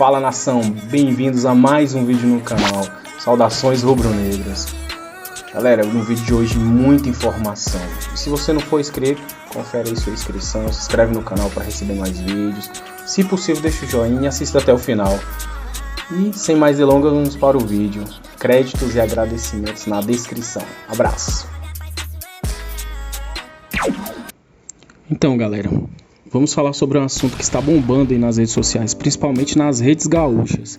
Fala nação, bem-vindos a mais um vídeo no canal. Saudações rubro-negras. Galera, no vídeo de hoje muita informação. E se você não for inscrito, confere aí sua inscrição, se inscreve no canal para receber mais vídeos. Se possível, deixa o joinha e assista até o final. E sem mais delongas, vamos para o vídeo. Créditos e agradecimentos na descrição. Abraço. Então, galera, vamos falar sobre um assunto que está bombando aí nas redes sociais, principalmente nas redes gaúchas,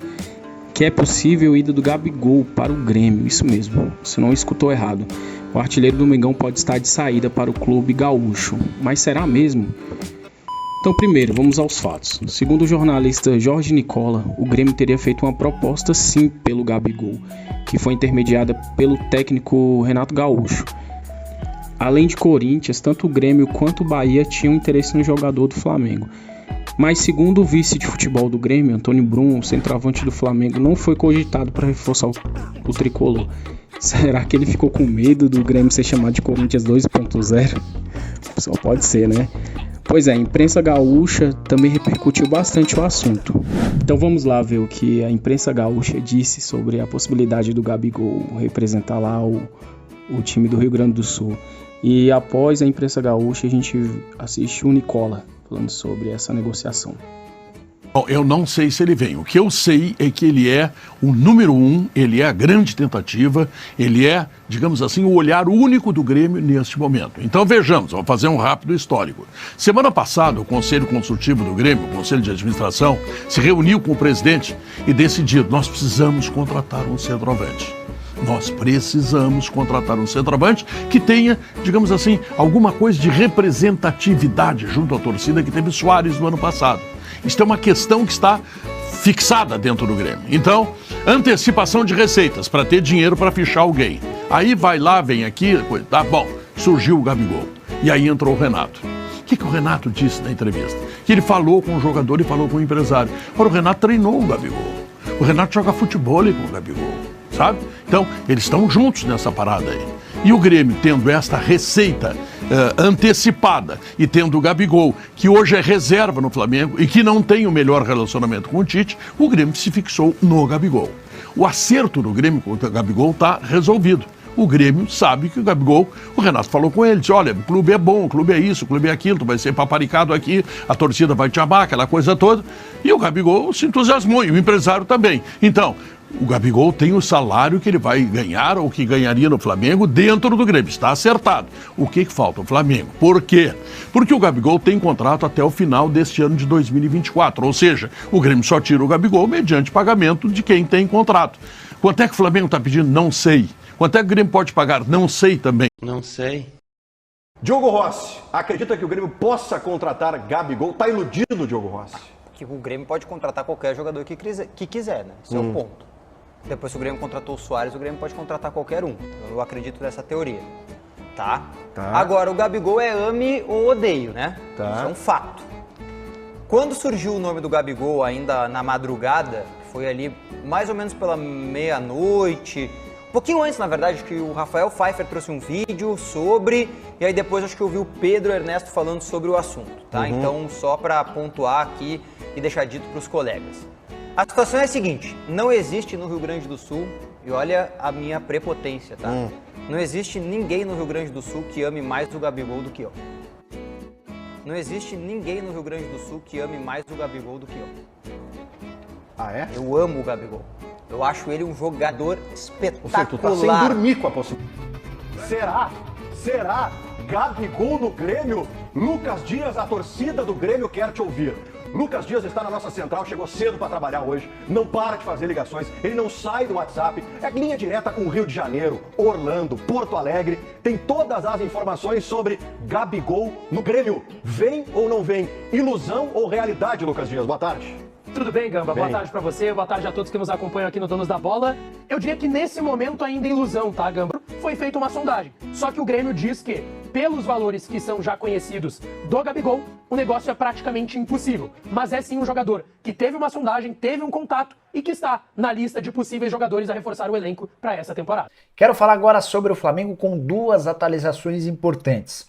que é possível ida do Gabigol para o Grêmio. Isso mesmo, você não escutou errado. O artilheiro do Mengão pode estar de saída para o clube gaúcho, mas será mesmo? Então, primeiro, vamos aos fatos. Segundo o jornalista Jorge Nicola, o Grêmio teria feito uma proposta sim pelo Gabigol, que foi intermediada pelo técnico Renato Gaúcho. Além de Corinthians, tanto o Grêmio quanto o Bahia tinham interesse no jogador do Flamengo. Mas segundo o vice de futebol do Grêmio, Antônio Brum, o centroavante do Flamengo, não foi cogitado para reforçar o tricolor. Será que ele ficou com medo do Grêmio ser chamado de Corinthians 2.0? Só pode ser, né? Pois é, a imprensa gaúcha também repercutiu bastante o assunto. Então vamos lá ver o que a imprensa gaúcha disse sobre a possibilidade do Gabigol representar lá o time do Rio Grande do Sul. E após a imprensa gaúcha, a gente assiste o Nicola falando sobre essa negociação. Bom, eu não sei se ele vem. O que eu sei é que ele é o número 1, ele é a grande tentativa, ele é, digamos assim, o olhar único do Grêmio neste momento. Então vejamos, vamos fazer um rápido histórico. Semana passada, o Conselho Consultivo do Grêmio, o Conselho de Administração, se reuniu com o presidente e decidiu: nós precisamos contratar um centroavante. Nós precisamos contratar um centroavante que tenha, digamos assim, alguma coisa de representatividade junto à torcida que teve Soares no ano passado. Isso é uma questão que está fixada dentro do Grêmio. Então, antecipação de receitas para ter dinheiro para fichar alguém. Aí vai lá, vem aqui, tá bom, surgiu o Gabigol. E aí entrou o Renato. O que o Renato disse na entrevista? Que ele falou com o jogador e falou com o empresário. Ora, o Renato treinou o Gabigol. O Renato joga futebol com o Gabigol. Sabe? Então, eles estão juntos nessa parada aí. E o Grêmio, tendo esta receita antecipada e tendo o Gabigol, que hoje é reserva no Flamengo e que não tem o melhor relacionamento com o Tite, o Grêmio se fixou no Gabigol. O acerto do Grêmio com o Gabigol está resolvido. O Grêmio sabe que o Gabigol, o Renato falou com ele, disse: olha, o clube é bom, o clube é isso, o clube é aquilo, tu vai ser paparicado aqui, a torcida vai te amar, aquela coisa toda. E o Gabigol se entusiasmou, e o empresário também. Então, o Gabigol tem o salário que ele vai ganhar ou que ganharia no Flamengo dentro do Grêmio. Está acertado. O que falta? O Flamengo. Por quê? Porque o Gabigol tem contrato até o final deste ano de 2024. Ou seja, o Grêmio só tira o Gabigol mediante pagamento de quem tem contrato. Quanto é que o Flamengo está pedindo? Não sei. Quanto é que o Grêmio pode pagar? Não sei também. Não sei. Diogo Rossi, acredita que o Grêmio possa contratar Gabigol? Está iludido o Diogo Rossi? Que o Grêmio pode contratar qualquer jogador que quiser, né? Esse é o ponto. Depois que o Grêmio contratou o Soares, o Grêmio pode contratar qualquer um. Eu acredito nessa teoria. Tá? Agora, o Gabigol é ame ou odeio, né? Isso é um fato. Quando surgiu o nome do Gabigol, ainda na madrugada, foi ali mais ou menos pela meia-noite, um pouquinho antes, na verdade, que o Rafael Pfeiffer trouxe um vídeo sobre, e aí depois acho que eu vi o Pedro Ernesto falando sobre o assunto, tá? Então, só para pontuar aqui e deixar dito para os colegas. A situação é a seguinte: não existe no Rio Grande do Sul, e olha a minha prepotência, tá? Não existe ninguém no Rio Grande do Sul que ame mais o Gabigol do que eu. Não existe ninguém no Rio Grande do Sul que ame mais o Gabigol do que eu. Ah, é? Eu amo o Gabigol. Eu acho ele um jogador espetacular. Ou seja, tu tá sem dormir com a possibilidade. Será? Gabigol no Grêmio? Lucas Dias, a torcida do Grêmio quer te ouvir. Lucas Dias está na nossa central, chegou cedo para trabalhar hoje, não para de fazer ligações, ele não sai do WhatsApp, é linha direta com o Rio de Janeiro, Orlando, Porto Alegre, tem todas as informações sobre Gabigol no Grêmio. Vem ou não vem? Ilusão ou realidade, Lucas Dias? Boa tarde. Tudo bem, Gamba? Boa tarde pra você, boa tarde a todos que nos acompanham aqui no Donos da Bola. Eu diria que nesse momento ainda é ilusão, tá, Gamba? Foi feita uma sondagem, só que o Grêmio diz que, pelos valores que são já conhecidos do Gabigol, o negócio é praticamente impossível. Mas é sim um jogador que teve uma sondagem, teve um contato e que está na lista de possíveis jogadores a reforçar o elenco para essa temporada. Quero falar agora sobre o Flamengo com duas atualizações importantes.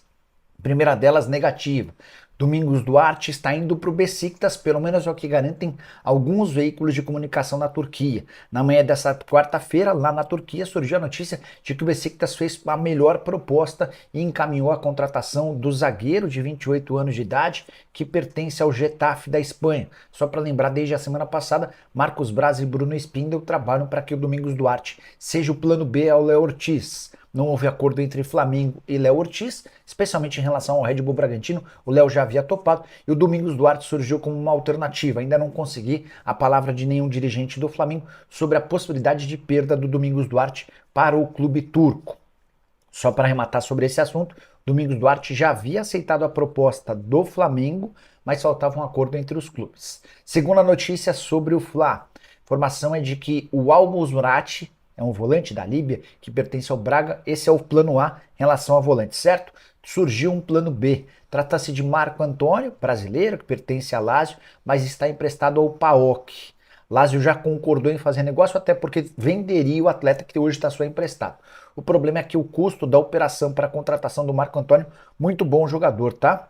Primeira delas, negativa. Domingos Duarte está indo para o Beşiktaş, pelo menos é o que garantem alguns veículos de comunicação na Turquia. Na manhã dessa quarta-feira, lá na Turquia, surgiu a notícia de que o Beşiktaş fez a melhor proposta e encaminhou a contratação do zagueiro de 28 anos de idade, que pertence ao Getafe da Espanha. Só para lembrar, desde a semana passada, Marcos Braz e Bruno Spindel trabalham para que o Domingos Duarte seja o plano B ao Léo Ortiz. Não houve acordo entre Flamengo e Léo Ortiz, especialmente em relação ao Red Bull Bragantino. O Léo já havia topado e o Domingos Duarte surgiu como uma alternativa. Ainda não consegui a palavra de nenhum dirigente do Flamengo sobre a possibilidade de perda do Domingos Duarte para o clube turco. Só para arrematar sobre esse assunto, Domingos Duarte já havia aceitado a proposta do Flamengo, mas faltava um acordo entre os clubes. Segunda notícia sobre o Fla. A informação é de que o Al-Musrati é um volante da Líbia que pertence ao Braga. Esse é o plano A em relação ao volante, certo? Surgiu um plano B. Trata-se de Marco Antônio, brasileiro, que pertence a Lazio, mas está emprestado ao PAOK. Lazio já concordou em fazer negócio, até porque venderia o atleta que hoje está só emprestado. O problema é que o custo da operação para a contratação do Marco Antônio, muito bom jogador, tá?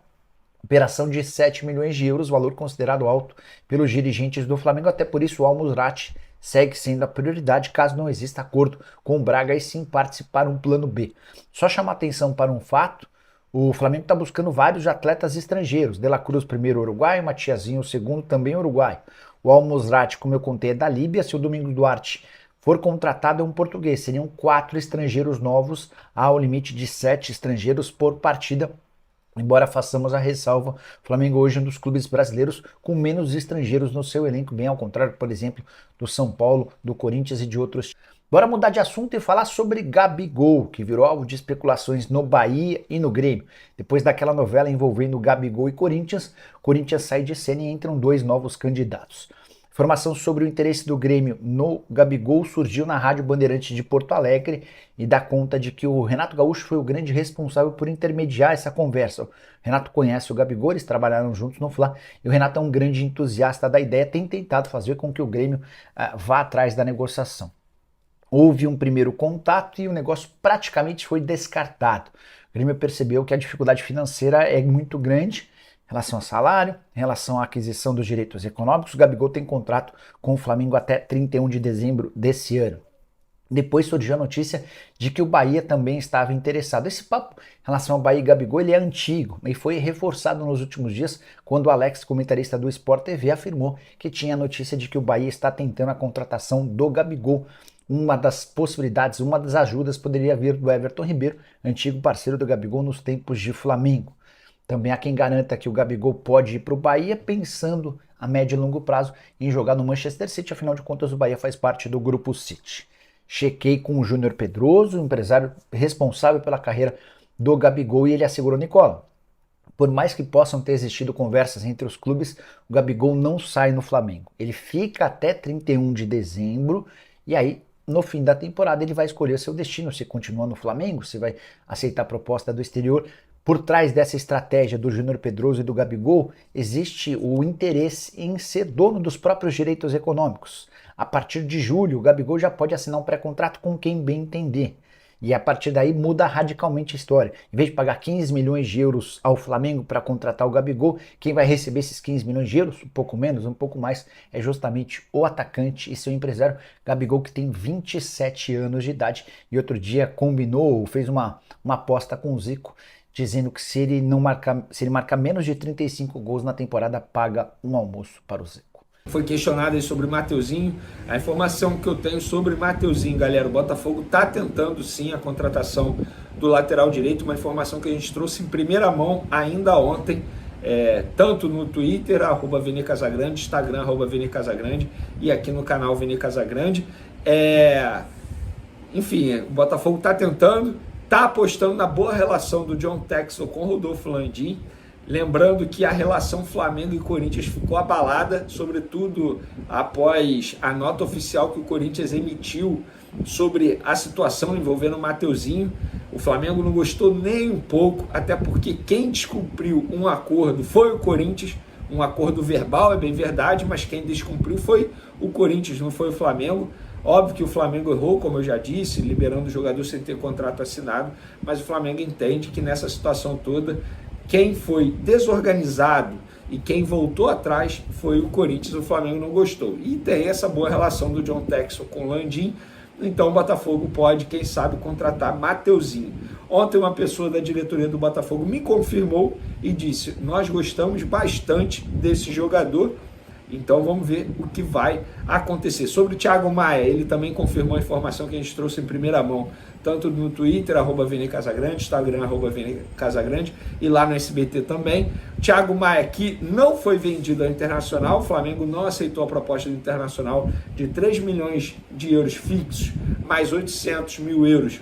Operação de 7 milhões de euros, valor considerado alto pelos dirigentes do Flamengo, até por isso o Al-Musrati segue sendo a prioridade caso não exista acordo com o Braga e sim participar um plano B. Só chamar atenção para um fato, o Flamengo está buscando vários atletas estrangeiros, De La Cruz primeiro uruguaio, Matiazinho o segundo também uruguaio. O Al-Musrati, como eu contei, é da Líbia. Se o Domingos Duarte for contratado, é um português. Seriam 4 estrangeiros novos ao limite de 7 estrangeiros por partida. Embora façamos a ressalva, o Flamengo hoje é um dos clubes brasileiros com menos estrangeiros no seu elenco, bem ao contrário, por exemplo, do São Paulo, do Corinthians e de outros. Bora mudar de assunto e falar sobre Gabigol, que virou alvo de especulações no Bahia e no Grêmio. Depois daquela novela envolvendo Gabigol e Corinthians sai de cena e entram 2 novos candidatos. Informação sobre o interesse do Grêmio no Gabigol surgiu na Rádio Bandeirantes de Porto Alegre e dá conta de que o Renato Gaúcho foi o grande responsável por intermediar essa conversa. O Renato conhece o Gabigol, eles trabalharam juntos no Fla, e o Renato é um grande entusiasta da ideia, tem tentado fazer com que o Grêmio vá atrás da negociação. Houve um primeiro contato e o negócio praticamente foi descartado. O Grêmio percebeu que a dificuldade financeira é muito grande, em relação a salário, em relação à aquisição dos direitos econômicos. O Gabigol tem contrato com o Flamengo até 31 de dezembro desse ano. Depois surgiu a notícia de que o Bahia também estava interessado. Esse papo em relação ao Bahia e Gabigol ele é antigo e foi reforçado nos últimos dias quando o Alex, comentarista do Sport TV, afirmou que tinha a notícia de que o Bahia está tentando a contratação do Gabigol. Uma das possibilidades, uma das ajudas poderia vir do Everton Ribeiro, antigo parceiro do Gabigol nos tempos de Flamengo. Também há quem garanta que o Gabigol pode ir para o Bahia pensando a médio e longo prazo em jogar no Manchester City, afinal de contas o Bahia faz parte do Grupo City. Chequei com o Júnior Pedroso, empresário responsável pela carreira do Gabigol, e ele assegurou: Nicola, por mais que possam ter existido conversas entre os clubes, o Gabigol não sai no Flamengo. Ele fica até 31 de dezembro e aí no fim da temporada ele vai escolher seu destino, se continua no Flamengo, se vai aceitar a proposta do exterior. Por trás dessa estratégia do Júnior Pedroso e do Gabigol, existe o interesse em ser dono dos próprios direitos econômicos. A partir de julho, o Gabigol já pode assinar um pré-contrato com quem bem entender. E a partir daí muda radicalmente a história. Em vez de pagar 15 milhões de euros ao Flamengo para contratar o Gabigol, quem vai receber esses 15 milhões de euros, um pouco menos, um pouco mais, é justamente o atacante e seu empresário, Gabigol, que tem 27 anos de idade. E outro dia combinou, fez uma aposta com o Zico, dizendo que se ele marcar menos de 35 gols na temporada, paga um almoço para o Zico. Foi questionado aí sobre o Mateuzinho. A informação que eu tenho sobre o Mateuzinho, galera, o Botafogo está tentando sim a contratação do lateral direito, uma informação que a gente trouxe em primeira mão ainda ontem, tanto no Twitter, @VeniCasagrande, Instagram, @VeniCasagrande, e aqui no canal Veni Casagrande. Enfim, o Botafogo está tentando, está apostando na boa relação do John Textor com o Rodolfo Landim. Lembrando que a relação Flamengo e Corinthians ficou abalada, sobretudo após a nota oficial que o Corinthians emitiu sobre a situação envolvendo o Mateuzinho. O Flamengo não gostou nem um pouco, até porque quem descumpriu um acordo foi o Corinthians, um acordo verbal, é bem verdade, mas quem descumpriu foi o Corinthians, não foi o Flamengo. Óbvio que o Flamengo errou, como eu já disse, liberando o jogador sem ter contrato assinado, mas o Flamengo entende que nessa situação toda Quem foi desorganizado e quem voltou atrás foi o Corinthians. O Flamengo não gostou. E tem essa boa relação do John Textor com o Landim. Então o Botafogo pode, quem sabe, contratar Mateuzinho. Ontem uma pessoa da diretoria do Botafogo me confirmou e disse: nós gostamos bastante desse jogador. Então vamos ver o que vai acontecer. Sobre o Thiago Maia, ele também confirmou a informação que a gente trouxe em primeira mão, tanto no Twitter, @VNCasagrande, Instagram, @VNCasagrande, e lá no SBT também. Thiago Maia, que não foi vendido ao Internacional, o Flamengo não aceitou a proposta do Internacional de 3 milhões de euros fixos, mais 800 mil euros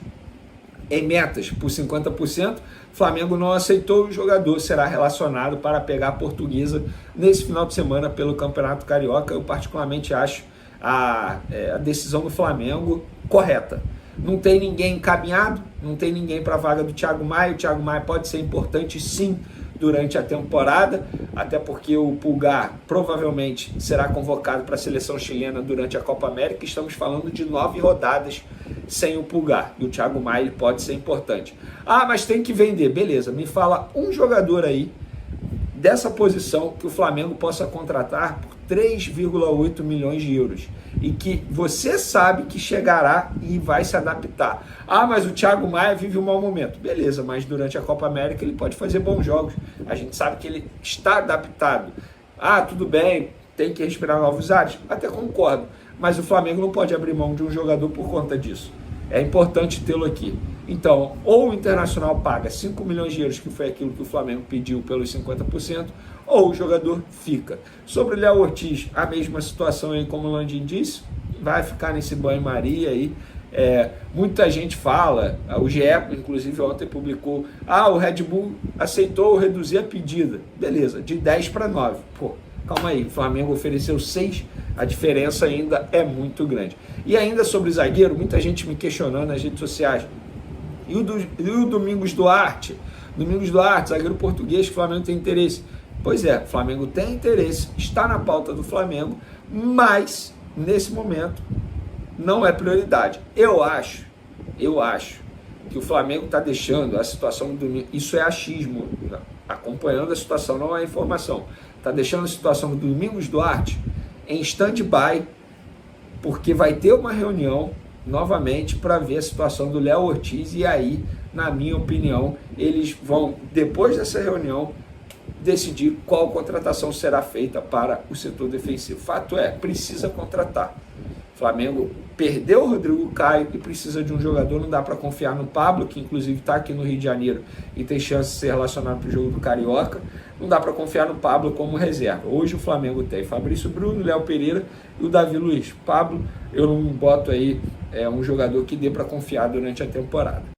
em metas por 50%, o Flamengo não aceitou. O jogador será relacionado para pegar a Portuguesa nesse final de semana pelo Campeonato Carioca. Eu particularmente acho a decisão do Flamengo correta. Não tem ninguém encaminhado, não tem ninguém para a vaga do Thiago Maia. O Thiago Maia pode ser importante sim durante a temporada, até porque o Pulgar provavelmente será convocado para a seleção chilena durante a Copa América. Estamos falando de 9 rodadas sem o Pulgar, e o Thiago Maia ele pode ser importante. Ah, mas tem que vender. Beleza, me fala um jogador aí dessa posição que o Flamengo possa contratar por 3,8 milhões de euros e que você sabe que chegará e vai se adaptar. Ah, mas o Thiago Maia vive um mau momento. Beleza, mas durante a Copa América ele pode fazer bons jogos. A gente sabe que ele está adaptado. Ah, tudo bem, tem que respirar novos ares. Até concordo, mas o Flamengo não pode abrir mão de um jogador por conta disso. É importante tê-lo aqui. Então, ou o Internacional paga 5 milhões de euros, que foi aquilo que o Flamengo pediu pelos 50%, ou o jogador fica. Sobre o Léo Ortiz, a mesma situação aí, como o Landim disse, vai ficar nesse banho-maria aí. Muita gente fala, o GE, inclusive, ontem publicou, o Red Bull aceitou reduzir a pedida. Beleza, de 10 para 9. Pô, calma aí, o Flamengo ofereceu 6, a diferença ainda é muito grande. E ainda sobre zagueiro, muita gente me questionando nas redes sociais. E o Domingos Duarte? Domingos Duarte, zagueiro português, que o Flamengo tem interesse. Pois é, o Flamengo tem interesse, está na pauta do Flamengo, mas, nesse momento, não é prioridade. Eu acho que o Flamengo está deixando a situação do Domingos, isso é achismo, acompanhando a situação, não é informação, está deixando a situação do Domingos Duarte em stand-by, porque vai ter uma reunião novamente para ver a situação do Léo Ortiz, e aí, na minha opinião, eles vão, depois dessa reunião, decidir qual contratação será feita para o setor defensivo. Fato é, precisa contratar. O Flamengo perdeu o Rodrigo Caio e precisa de um jogador. Não dá para confiar no Pablo, que inclusive está aqui no Rio de Janeiro e tem chance de ser relacionado para o jogo do Carioca. Não dá para confiar no Pablo como reserva. Hoje o Flamengo tem Fabrício Bruno, Léo Pereira e o Davi Luiz. Pablo, eu não boto aí um jogador que dê para confiar durante a temporada.